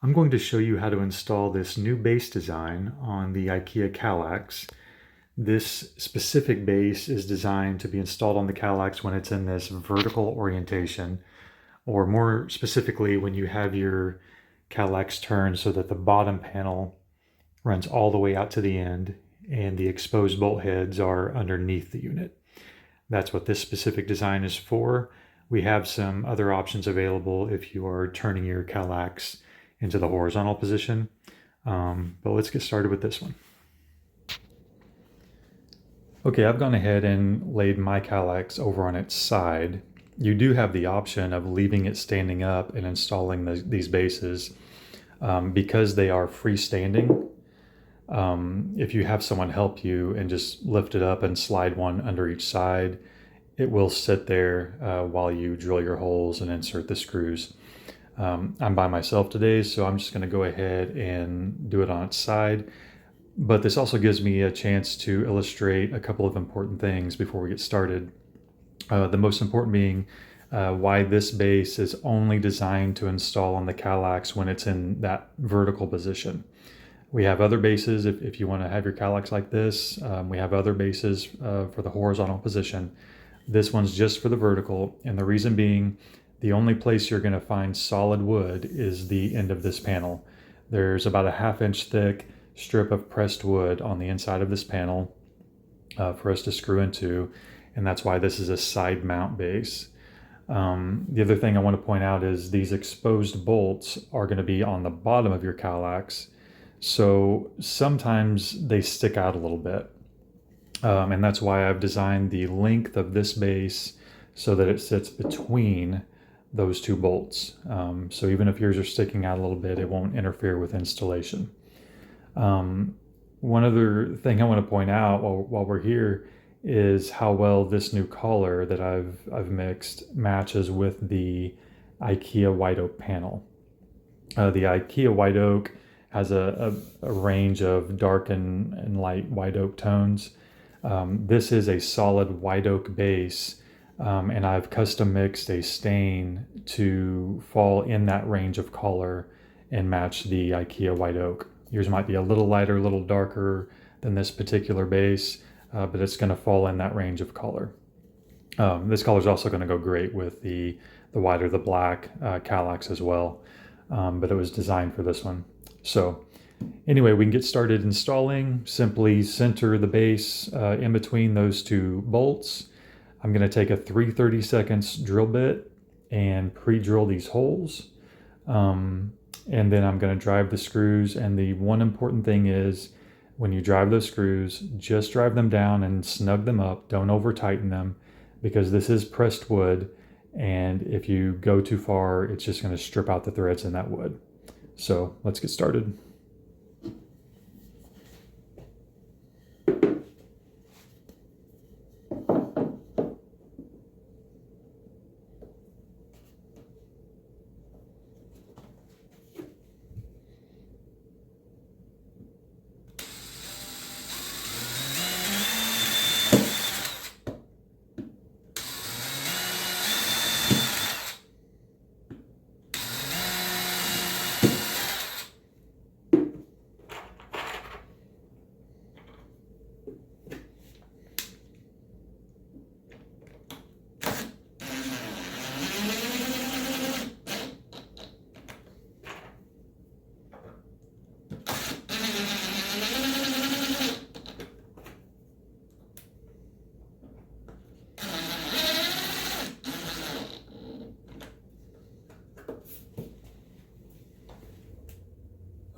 I'm going to show you how to install this new base design on the Ikea Kallax. This specific base is designed to be installed on the Kallax when it's in this vertical orientation, or more specifically, when you have your Kallax turned so that the bottom panel runs all the way out to the end and the exposed bolt heads are underneath the unit. That's what this specific design is for. We have some other options available if you are turning your Kallax into the horizontal position. But let's get started with this one. Okay, I've gone ahead and laid my Kallax over on its side. You do have the option of leaving it standing up and installing these bases. Because they are freestanding, if you have someone help you and just lift it up and slide one under each side, it will sit there while you drill your holes and insert the screws. I'm by myself today, so I'm just going to go ahead and do it on its side. But this also gives me a chance to illustrate a couple of important things before we get started. The most important being why this base is only designed to install on the Kallax when it's in that vertical position. We have other bases if you want to have your Kallax like this. We have other bases for the horizontal position. This one's just for the vertical, and the reason being, the only place you're going to find solid wood is the end of this panel. There's about a 1/2 inch thick strip of pressed wood on the inside of this panel for us to screw into, and that's why this is a side mount base. The other thing I want to point out is these exposed bolts are going to be on the bottom of your Kallax, so sometimes they stick out a little bit. And that's why I've designed the length of this base so that it sits between those two bolts. So even if yours are sticking out a little bit, it won't interfere with installation. One other thing I want to point out while we're here is how well this new color that I've mixed matches with the Ikea white oak panel. The Ikea white oak has a range of dark and light white oak tones. This is a solid white oak base, and I've custom mixed a stain to fall in that range of color and match the Ikea white oak. Yours might be a little lighter, a little darker than this particular base, but it's going to fall in that range of color. This color is also going to go great with the white or the black Kallax as well, but it was designed for this one. So anyway, we can get started installing. Simply center the base in between those two bolts. I'm going to take a 3/32 drill bit and pre-drill these holes. And then I'm going to drive the screws. And the one important thing is when you drive those screws, just drive them down and snug them up. Don't over tighten them, because this is pressed wood. And if you go too far, it's just going to strip out the threads in that wood. So let's get started.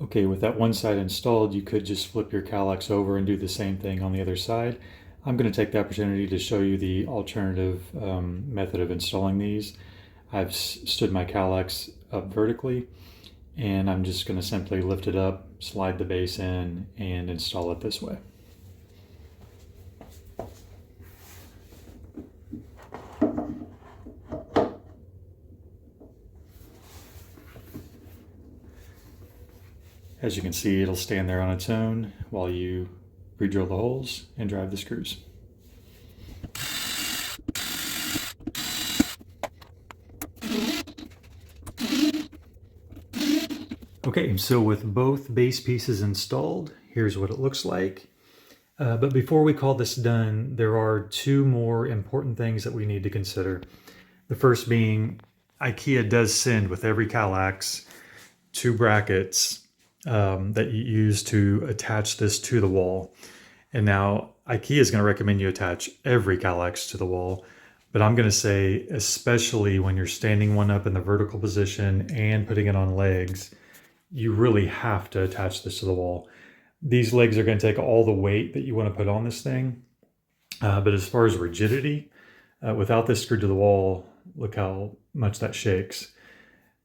Okay, with that one side installed, you could just flip your Kallax over and do the same thing on the other side. I'm going to take the opportunity to show you the alternative method of installing these. I've stood my Kallax up vertically, and I'm just going to simply lift it up, slide the base in, and install it this way. As you can see, it'll stand there on its own while you re-drill the holes and drive the screws. Okay, so with both base pieces installed, here's what it looks like. But before we call this done, there are two more important things that we need to consider. The first being IKEA does send with every Kallax two brackets that you use to attach this to the wall. And now IKEA is going to recommend you attach every Kallax to the wall, but I'm going to say, especially when you're standing one up in the vertical position and putting it on legs, you really have to attach this to the wall. These legs are going to take all the weight that you want to put on this thing. But as far as rigidity, without this screwed to the wall, look how much that shakes.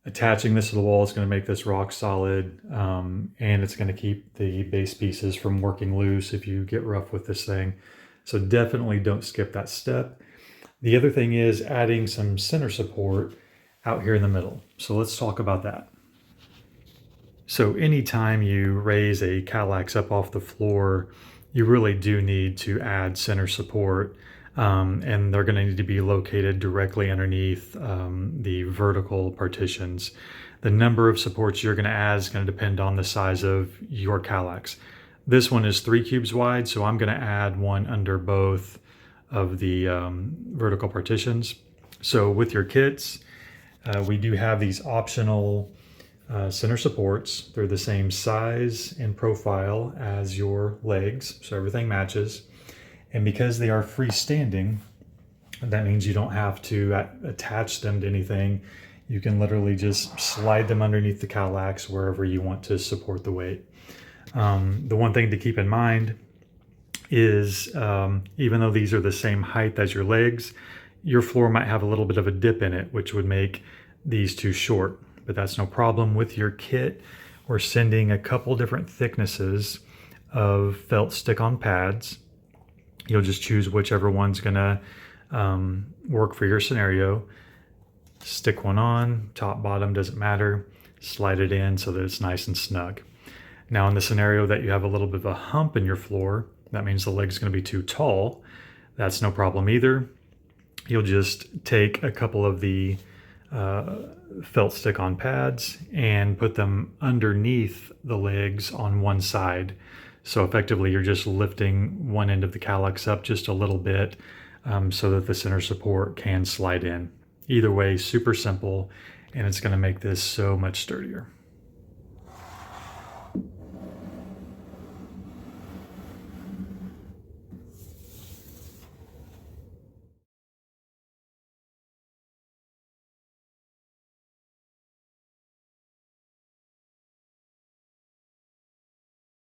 Attaching this to the wall is going to make this rock solid, and it's going to keep the base pieces from working loose if you get rough with this thing. So definitely don't skip that step. The other thing is adding some center support out here in the middle. So let's talk about that. So anytime you raise a Kallax up off the floor, you really do need to add center support, and they're going to need to be located directly underneath the vertical partitions. The number of supports you're going to add is going to depend on the size of your Kallax. This one is 3 cubes wide, so I'm going to add one under both of the vertical partitions. So with your kits, we do have these optional center supports. They're the same size and profile as your legs, so everything matches. And because they are freestanding, that means you don't have to attach them to anything. You can literally just slide them underneath the Kallax wherever you want to support the weight. The one thing to keep in mind is even though these are the same height as your legs, your floor might have a little bit of a dip in it, which would make these too short. But that's no problem. With your kit, we're sending a couple different thicknesses of felt stick-on pads. You'll just choose whichever one's gonna work for your scenario. Stick one on, top, bottom, doesn't matter. Slide it in so that it's nice and snug. Now in the scenario that you have a little bit of a hump in your floor, that means the leg's gonna be too tall. That's no problem either. You'll just take a couple of the felt stick-on pads and put them underneath the legs on one side. So effectively you're just lifting one end of the Kallax up just a little bit so that the center support can slide in. Either way, super simple, and it's going to make this so much sturdier.